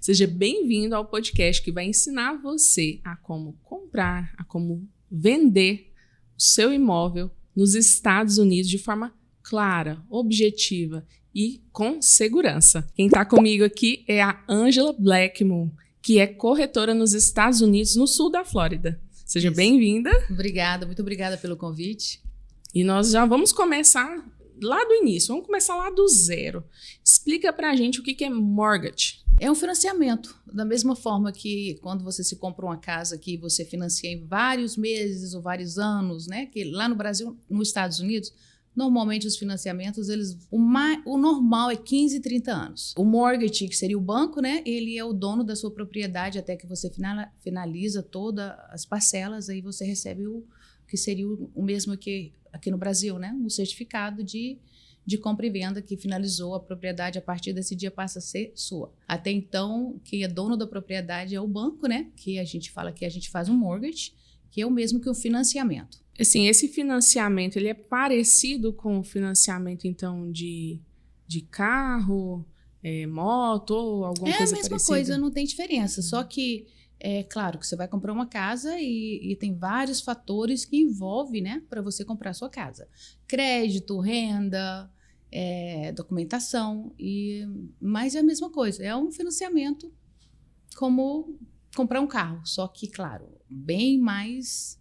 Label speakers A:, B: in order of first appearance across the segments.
A: Seja bem-vindo ao podcast que vai ensinar você a como comprar, a como vender o seu imóvel nos Estados Unidos de forma clara, objetiva e com segurança. Quem está comigo aqui é a Angela Blackmon, que é corretora nos Estados Unidos, no sul da Flórida. Seja bem-vinda.
B: Obrigada, muito obrigada pelo convite.
A: E nós já vamos começar lá do início, vamos começar lá do zero. Explica pra gente o que é mortgage.
B: É um financiamento, da mesma forma que quando você se compra uma casa que você financia em vários meses ou vários anos, né? Que lá no Brasil, nos Estados Unidos, normalmente os financiamentos, o normal é 15, 30 anos. O mortgage, que seria o banco, né? Ele é o dono da sua propriedade até que você finaliza todas as parcelas, aí você recebe o que seria o mesmo que aqui no Brasil, né? Um certificado de compra e venda que finalizou a propriedade, a partir desse dia passa a ser sua. Até então, quem é dono da propriedade é o banco, né? Que a gente fala que a gente faz um mortgage, que é o mesmo que o financiamento.
A: Assim, esse financiamento, ele é parecido com o financiamento, então, de carro, moto ou alguma coisa parecida?
B: É a mesma coisa, não tem diferença. Só que, é claro que você vai comprar uma casa e tem vários fatores que envolvem, né, para você comprar a sua casa. Crédito, renda, documentação, mas é a mesma coisa. É um financiamento como comprar um carro. Só que, claro, bem mais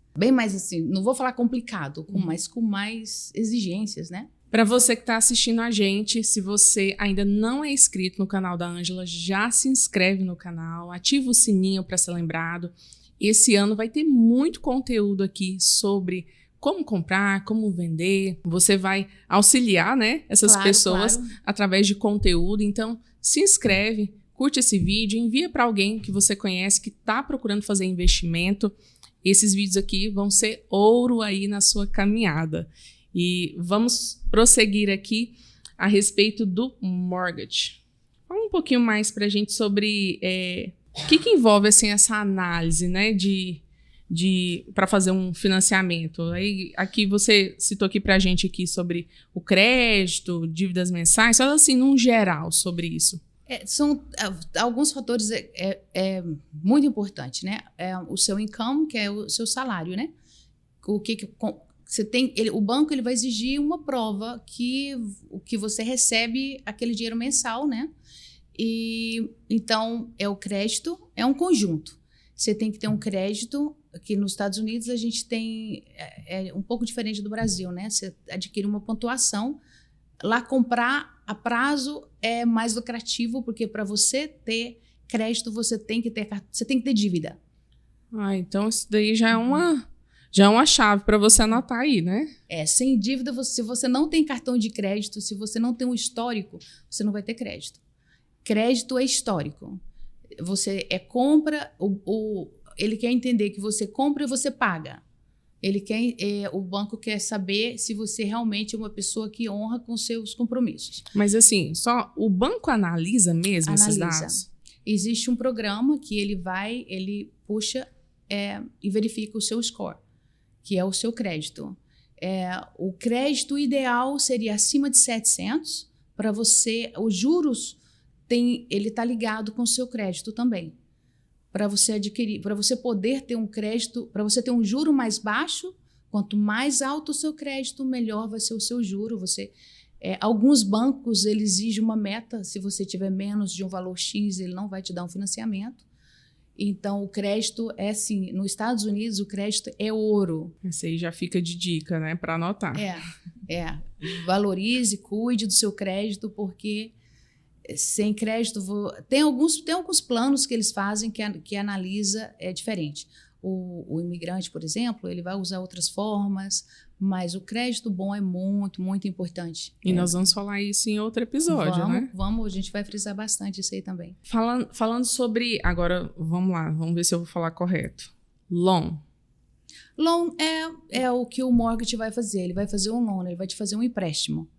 B: assim, não vou falar complicado, mas com mais exigências, né?
A: Para você que está assistindo a gente, se você ainda não é inscrito no canal da Angela, já se inscreve no canal, ativa o sininho para ser lembrado. Esse ano vai ter muito conteúdo aqui sobre como comprar, como vender. Você vai auxiliar, né, essas pessoas através de conteúdo. Então, se inscreve, curte esse vídeo, envia para alguém que você conhece que está procurando fazer investimento. Esses vídeos aqui vão ser ouro aí na sua caminhada. E vamos prosseguir aqui a respeito do mortgage. Fala um pouquinho mais para a gente sobre o que envolve assim, essa análise, né, para fazer um financiamento. Aí, aqui você citou aqui para a gente aqui sobre o crédito, dívidas mensais, só assim, num geral sobre isso.
B: São alguns fatores muito importantes, né? O seu income, que é o seu salário, né? O que você tem, o banco ele vai exigir uma prova que o que você recebe aquele dinheiro mensal, né? E então o crédito é um conjunto. Você tem que ter um crédito que nos Estados Unidos a gente tem um pouco diferente do Brasil, né? Você adquire uma pontuação. Lá comprar a prazo é mais lucrativo, porque para você ter crédito, você tem que ter dívida.
A: Então isso daí já é uma chave para você anotar aí, né?
B: Sem dívida, se você não tem cartão de crédito, se você não tem um histórico, você não vai ter crédito. Crédito é histórico. Você compra, ele quer entender que você compra e você paga. O banco quer saber se você realmente é uma pessoa que honra com seus compromissos.
A: Mas assim, só o banco analisa mesmo esses dados?
B: Existe um programa que ele puxa e verifica o seu score, que é o seu crédito. O crédito ideal seria acima de 700 para você. Os juros ele está ligado com o seu crédito também. Para você adquirir, para você poder ter um crédito, para você ter um juro mais baixo, quanto mais alto o seu crédito, melhor vai ser o seu juro. Alguns bancos eles exigem uma meta, se você tiver menos de um valor X, ele não vai te dar um financiamento. Então, o crédito assim, nos Estados Unidos, o crédito é ouro.
A: Esse aí já fica de dica, né, para anotar.
B: Valorize, cuide do seu crédito, porque sem crédito, tem alguns planos que eles fazem que analisa diferente. O imigrante, por exemplo, ele vai usar outras formas, mas o crédito bom é muito, muito importante.
A: E nós vamos falar isso em outro episódio, né?
B: Vamos, a gente vai frisar bastante isso aí também.
A: Falando sobre, agora, vamos lá, vamos ver se eu vou falar correto. Loan.
B: Loan é o que o mortgage vai fazer. Ele vai fazer um loan, ele vai te fazer um empréstimo.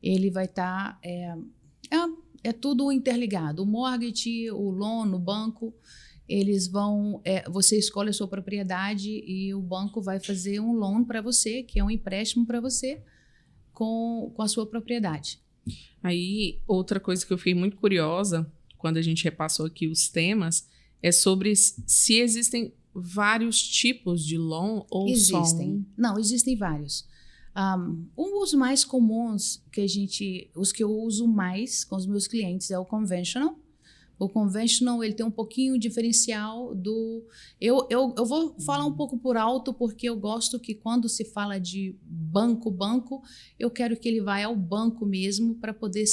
B: Ele vai estar... É tudo interligado. O mortgage, o loan, o banco, eles vão... você escolhe a sua propriedade e o banco vai fazer um loan para você, que é um empréstimo para você com a sua propriedade.
A: Aí, outra coisa que eu fiquei muito curiosa, quando a gente repassou aqui os temas, é sobre se existem vários tipos de loan ou só um?
B: Não, existem vários. Os mais comuns os que eu uso mais com os meus clientes é o conventional. O conventional, ele tem um pouquinho diferencial do... Eu vou falar um pouco por alto, porque eu gosto que quando se fala de banco, eu quero que ele vá ao banco mesmo para poder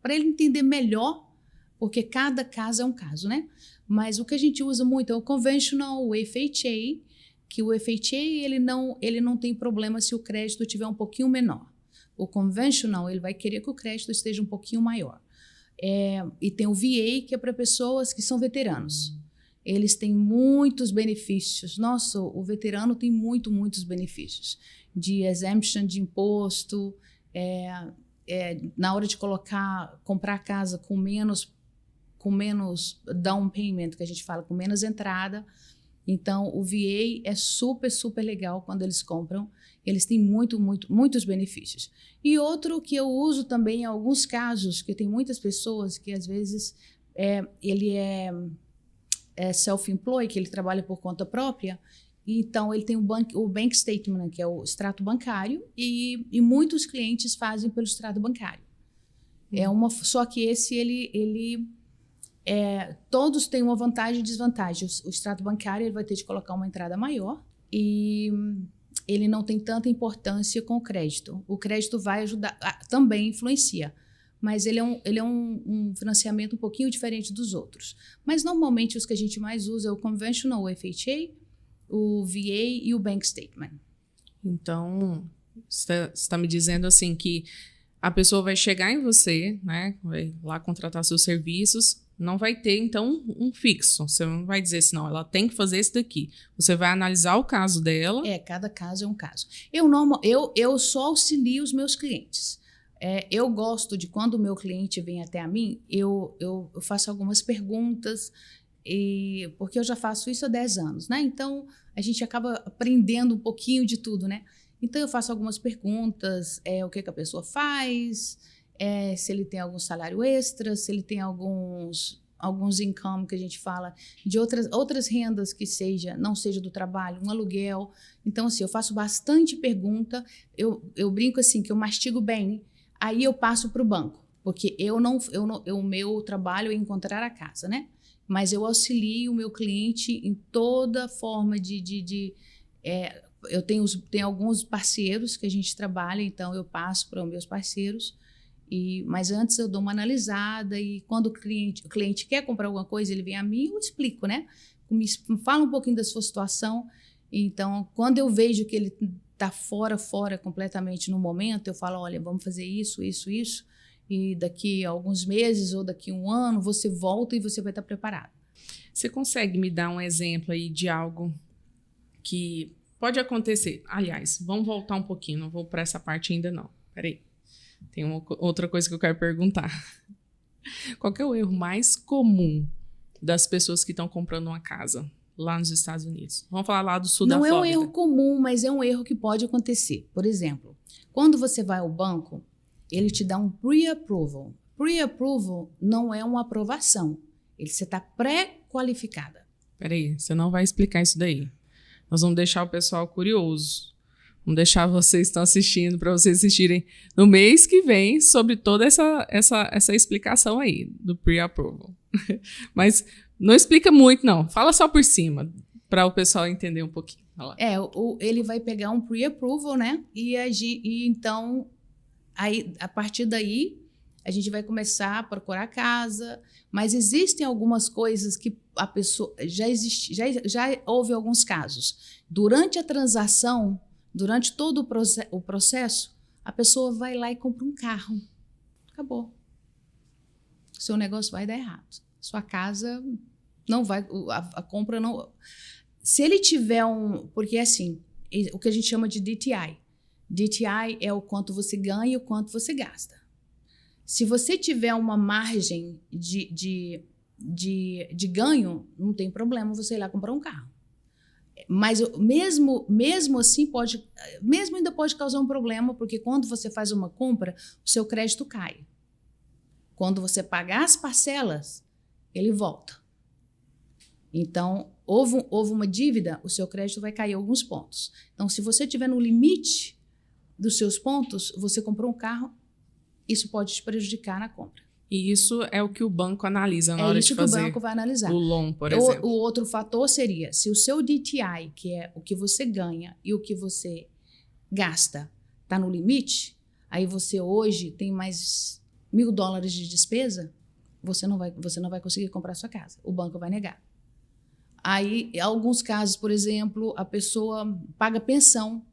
B: para ele entender melhor, porque cada caso é um caso, né? Mas o que a gente usa muito é o conventional, o FHA, que o FHA ele não tem problema se o crédito tiver um pouquinho menor. O conventional, ele vai querer que o crédito esteja um pouquinho maior. E tem o VA, que é para pessoas que são veteranos. Eles têm muitos benefícios. Nossa, o veterano tem muitos benefícios. De exemption de imposto, na hora de comprar casa com menos down payment, que a gente fala, com menos entrada. Então, o VA é super legal quando eles compram. Eles têm muitos benefícios. E outro que eu uso também em alguns casos, que tem muitas pessoas que às vezes ele é self-employed, que ele trabalha por conta própria, então ele tem o bank statement, que é o extrato bancário, e muitos clientes fazem pelo extrato bancário. Só que esse todos têm uma vantagem e desvantagem. O extrato bancário ele vai ter de colocar uma entrada maior e ele não tem tanta importância com o crédito. O crédito vai ajudar, também influencia, mas ele é um financiamento um pouquinho diferente dos outros. Mas normalmente os que a gente mais usa é o conventional, o FHA, o VA e o bank statement.
A: Então, você está me dizendo assim que a pessoa vai chegar em você, né, vai lá contratar seus serviços, não vai ter, então, um fixo. Você não vai dizer assim, não, ela tem que fazer isso daqui. Você vai analisar o caso dela.
B: Cada caso é um caso. Eu só auxilio os meus clientes. Eu gosto de, quando o meu cliente vem até a mim, eu faço algumas perguntas, porque eu já faço isso há 10 anos, né? Então, a gente acaba aprendendo um pouquinho de tudo, né? Então, eu faço algumas perguntas, o que a pessoa faz... se ele tem algum salário extra, se ele tem alguns income que a gente fala, de outras rendas que não seja do trabalho, um aluguel. Então, assim, eu faço bastante pergunta, eu brinco assim, que eu mastigo bem, aí eu passo para o banco, porque o meu trabalho é encontrar a casa, né? Mas eu auxilio o meu cliente em toda forma eu tenho alguns parceiros que a gente trabalha, então eu passo para os meus parceiros. Mas antes eu dou uma analisada e quando o cliente quer comprar alguma coisa, ele vem a mim, eu explico, né? Me fala um pouquinho da sua situação. Então, quando eu vejo que ele está fora completamente no momento, eu falo, olha, vamos fazer isso, e daqui a alguns meses ou daqui a um ano, você volta e você vai estar preparado.
A: Você consegue me dar um exemplo aí de algo que pode acontecer? Aliás, vamos voltar um pouquinho, não vou para essa parte ainda não. Peraí. Tem outra coisa que eu quero perguntar. Qual que é o erro mais comum das pessoas que estão comprando uma casa lá nos Estados Unidos? Vamos falar lá do sul da Flórida.
B: Não é um erro comum, mas é um erro que pode acontecer. Por exemplo, quando você vai ao banco, ele te dá um pre-approval. Pre-approval não é uma aprovação. Você está pré-qualificada.
A: Peraí, você não vai explicar isso daí. Nós vamos deixar o pessoal curioso. Vamos deixar vocês que estão assistindo para vocês assistirem no mês que vem sobre toda essa explicação aí do pre-approval. Mas não explica muito, não. Fala só por cima, para o pessoal entender um pouquinho.
B: Ele vai pegar um pre-approval, né? E então, aí, a partir daí, a gente vai começar a procurar casa. Mas existem algumas coisas que a pessoa... Já houve alguns casos. Durante a transação... Durante todo o processo, a pessoa vai lá e compra um carro. Acabou. Seu negócio vai dar errado. Sua casa não vai... A compra não... Se ele tiver porque assim, o que a gente chama de DTI. DTI é o quanto você ganha e o quanto você gasta. Se você tiver uma margem de ganho, não tem problema você ir lá comprar um carro. Mas mesmo assim ainda pode causar um problema, porque quando você faz uma compra, o seu crédito cai. Quando você pagar as parcelas, ele volta. Então, houve uma dívida, o seu crédito vai cair alguns pontos. Então, se você estiver no limite dos seus pontos, você comprou um carro, isso pode te prejudicar na compra.
A: E isso é o que o banco analisa na hora de fazer.
B: É isso que o banco vai analisar.
A: O loan, por exemplo.
B: O outro fator seria, se o seu DTI, que é o que você ganha e o que você gasta, está no limite, aí você hoje tem mais $1.000 de despesa, você não vai conseguir comprar sua casa. O banco vai negar. Aí, em alguns casos, por exemplo, a pessoa paga pensão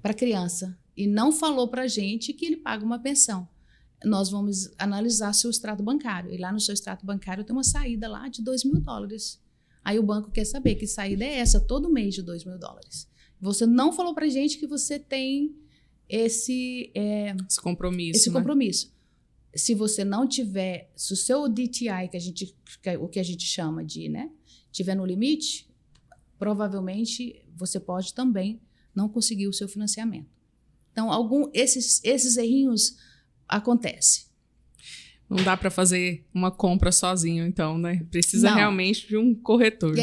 B: para a criança e não falou para a gente que ele paga uma pensão. Nós vamos analisar seu extrato bancário. E lá no seu extrato bancário tem uma saída lá de $2.000. Aí o banco quer saber que saída é essa todo mês de $2.000. Você não falou para a gente que você tem esse
A: compromisso.
B: Esse compromisso. Se você não tiver, se o seu DTI, o que a gente chama de, né, tiver no limite, provavelmente você pode também não conseguir o seu financiamento. Então, esses errinhos acontecem.
A: Não dá para fazer uma compra sozinho, então, né? Precisa realmente de um corretor.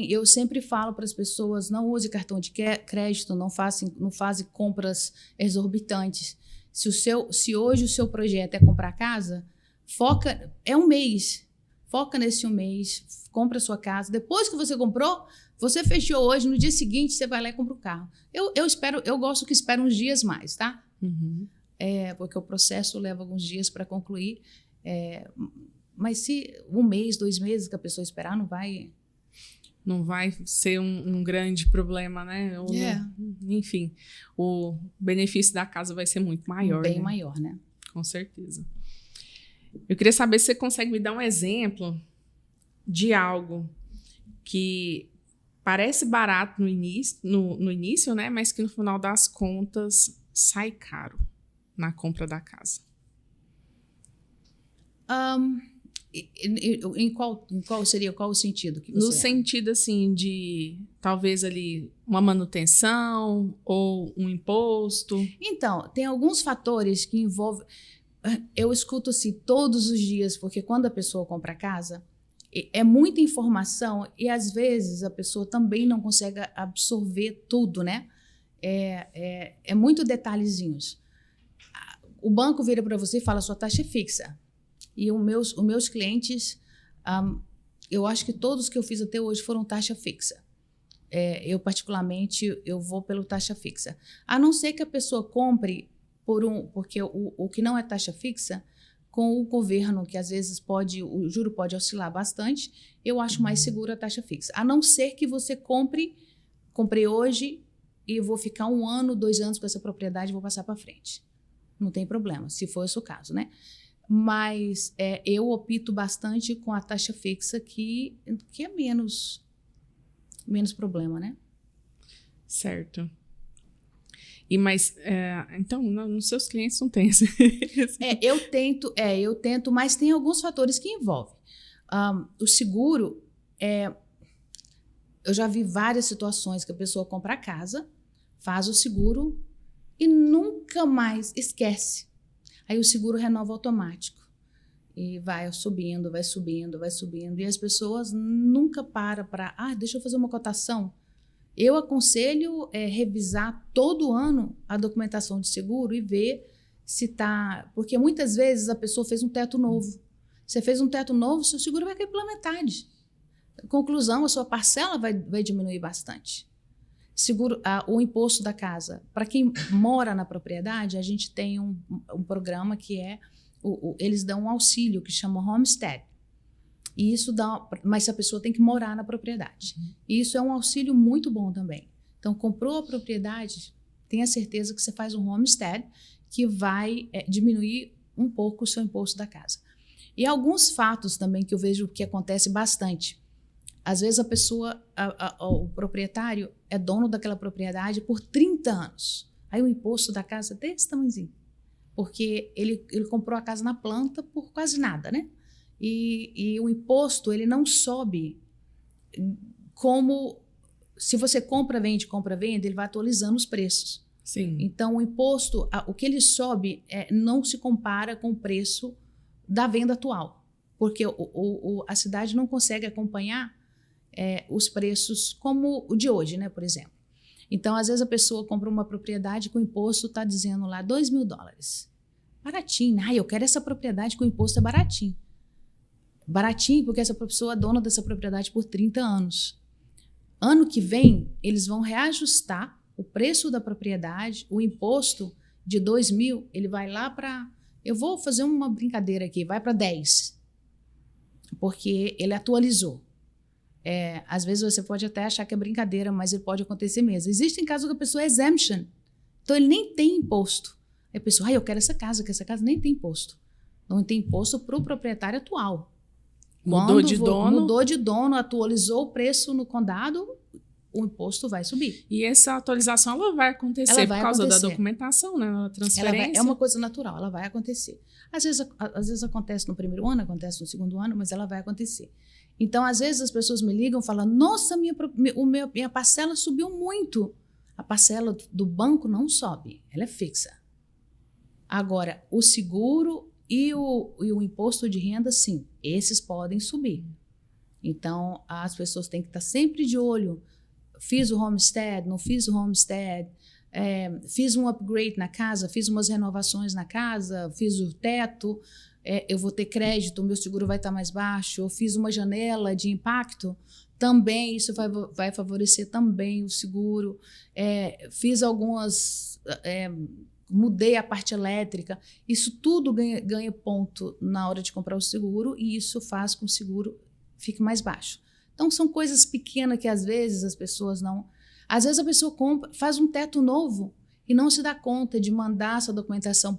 B: Eu sempre falo para as pessoas, não use cartão de crédito, não façam compras exorbitantes. Se hoje o seu projeto é comprar casa, é um mês. Foca nesse um mês, compra a sua casa. Depois que você comprou, você fechou hoje, no dia seguinte você vai lá e compra o carro. Eu gosto que espere uns dias mais, tá?
A: Uhum.
B: Porque o processo leva alguns dias para concluir. Mas se 1 mês, 2 meses que a pessoa esperar, não vai
A: ser um grande problema, né? Enfim, o benefício da casa vai ser muito maior.
B: Bem maior, né?
A: Com certeza. Eu queria saber se você consegue me dar um exemplo de algo que parece barato no início, né? Mas que no final das contas sai caro na compra da casa.
B: Em qual o sentido que você...
A: No sentido, assim, de talvez ali uma manutenção ou um imposto.
B: Então, tem alguns fatores que envolvem... Eu escuto assim todos os dias, porque quando a pessoa compra casa, é muita informação e às vezes a pessoa também não consegue absorver tudo, né? É muito detalhezinhos. O banco vira para você e fala, sua taxa é fixa. E os meus clientes, eu acho que todos que eu fiz até hoje foram taxa fixa. Eu, particularmente, eu vou pelo taxa fixa. A não ser que a pessoa compre porque o que não é taxa fixa, com o governo, que às vezes o juro pode oscilar bastante, eu acho mais seguro a taxa fixa. A não ser que você comprei hoje e vou ficar 1 ano, 2 anos com essa propriedade e vou passar para frente. Não tem problema, se for esse o caso, né? Mas eu opto bastante com a taxa fixa, que é menos problema, né?
A: Certo. Então, nos seus clientes não tem esse...
B: Eu tento, mas tem alguns fatores que envolvem. O seguro, eu já vi várias situações que a pessoa compra a casa, faz o seguro e nunca mais esquece. Aí o seguro renova automático e vai subindo, vai subindo, vai subindo. E as pessoas nunca param para... deixa eu fazer uma cotação. Eu aconselho revisar todo ano a documentação de seguro e ver se está... Porque muitas vezes a pessoa fez um teto novo. Você fez um teto novo, seu seguro vai cair pela metade. Conclusão, a sua parcela vai diminuir bastante. O imposto da casa. Para quem mora na propriedade, a gente tem um programa que eles dão um auxílio que chama Homestead. E isso mas a pessoa tem que morar na propriedade. E isso é um auxílio muito bom também. Então, comprou a propriedade, tenha certeza que você faz um homestead que vai diminuir um pouco o seu imposto da casa. E alguns fatos também que eu vejo que acontece bastante. Às vezes a pessoa, o proprietário é dono daquela propriedade por 30 anos. Aí o imposto da casa é desse tamanhozinho. Porque ele comprou a casa na planta por quase nada, né? E o imposto, ele não sobe como... Se você compra, vende, ele vai atualizando os preços.
A: Sim.
B: Então, o imposto, o que ele sobe não se compara com o preço da venda atual, porque a cidade não consegue acompanhar os preços como o de hoje, né, por exemplo. Então, às vezes a pessoa compra uma propriedade com o imposto está dizendo lá $2.000. Baratinho. Eu quero essa propriedade com o imposto é baratinho. Baratinho porque essa pessoa é dona dessa propriedade por 30 anos. Ano que vem, eles vão reajustar o preço da propriedade, o imposto de 2.000, ele vai lá para... Eu vou fazer uma brincadeira aqui, vai para 10, porque ele atualizou. Às vezes você pode até achar que é brincadeira, mas ele pode acontecer mesmo. Existem casos que a pessoa é exemption, então ele nem tem imposto. Aí a pessoa, eu quero essa casa, que essa casa nem tem imposto. Não tem imposto para o proprietário atual.
A: Mudou de
B: dono, atualizou o preço no condado, o imposto vai subir.
A: E essa atualização ela vai acontecer por causa da documentação, né? A transferência.
B: É uma coisa natural, ela vai acontecer. Às vezes acontece no primeiro ano, acontece no segundo ano, mas ela vai acontecer. Então, às vezes as pessoas me ligam e falam, nossa, minha parcela subiu muito. A parcela do banco não sobe, ela é fixa. Agora, o seguro e o imposto de renda, sim, esses podem subir. Então, as pessoas têm que estar sempre de olho. Fiz o homestead, não fiz o homestead, fiz um upgrade na casa, fiz umas renovações na casa, fiz o teto, eu vou ter crédito, o meu seguro vai estar mais baixo, eu fiz uma janela de impacto, também isso vai favorecer também o seguro. Fiz algumas... mudei a parte elétrica, isso tudo ganha ponto na hora de comprar o seguro e isso faz com que o seguro fique mais baixo. Então, são coisas pequenas que às vezes as pessoas não... Às vezes a pessoa faz um teto novo e não se dá conta de mandar essa documentação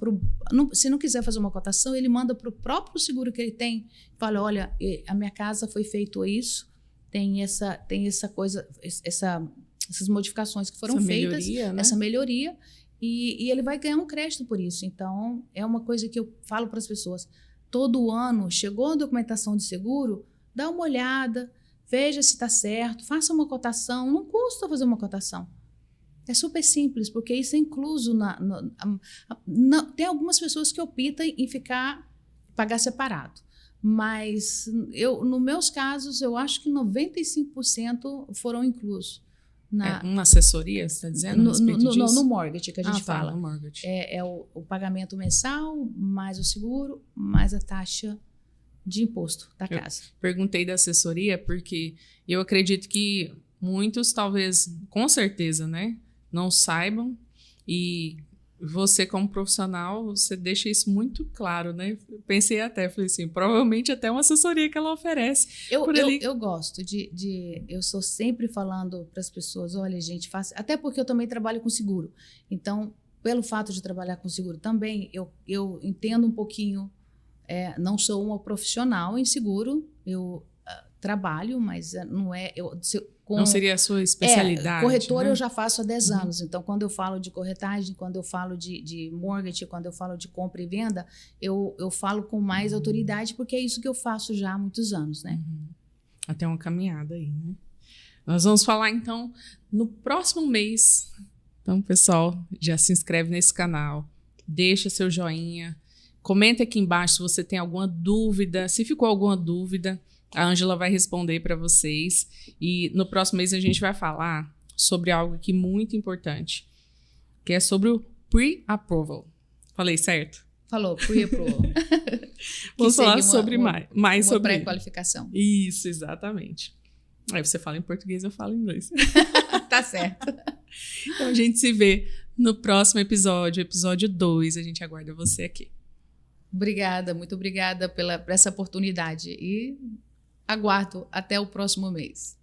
B: se não quiser fazer uma cotação, ele manda para o próprio seguro que ele tem. Fala, olha, a minha casa foi feito isso, tem essa coisa, essas modificações que foram feitas,
A: né?
B: Essa melhoria, e ele vai ganhar um crédito por isso. Então, é uma coisa que eu falo para as pessoas. Todo ano, chegou a documentação de seguro, dá uma olhada, veja se está certo, faça uma cotação. Não custa fazer uma cotação. É super simples, porque isso é incluso tem algumas pessoas que optam em pagar separado. Mas, nos meus casos, eu acho que 95% foram inclusos.
A: Uma assessoria, você está dizendo?
B: No mortgage, que a gente fala.
A: No mortgage.
B: O pagamento mensal, mais o seguro, mais a taxa de imposto da casa.
A: Perguntei da assessoria porque eu acredito que muitos, talvez, com certeza, né, não saibam, e você, como profissional, você deixa isso muito claro, né? Pensei até, falei assim, provavelmente até uma assessoria que ela oferece.
B: Eu gosto eu sou sempre falando para as pessoas, olha, gente, até porque eu também trabalho com seguro. Então, pelo fato de trabalhar com seguro também, eu entendo um pouquinho, não sou uma profissional em seguro, eu trabalho, mas não é...
A: Não seria a sua especialidade.
B: Corretora,
A: né?
B: Eu já faço há 10 anos. Então, quando eu falo de corretagem, quando eu falo de mortgage, quando eu falo de compra e venda, eu falo com mais autoridade, porque é isso que eu faço já há muitos anos, né?
A: Até uma caminhada aí, né? Nós vamos falar, então, no próximo mês. Então, pessoal, já se inscreve nesse canal, deixa seu joinha, comenta aqui embaixo se você tem alguma dúvida, se ficou alguma dúvida, a Ângela vai responder para vocês. E no próximo mês a gente vai falar sobre algo aqui muito importante, que é sobre o pre-approval. Falei certo?
B: Falou, pre-approval.
A: Vamos falar sobre mais sobre
B: pré-qualificação.
A: Isso, exatamente. Aí você fala em português, eu falo em inglês.
B: Tá certo.
A: Então a gente se vê no próximo episódio, episódio 2. A gente aguarda você aqui.
B: Obrigada, muito obrigada por essa oportunidade. E aguardo até o próximo mês.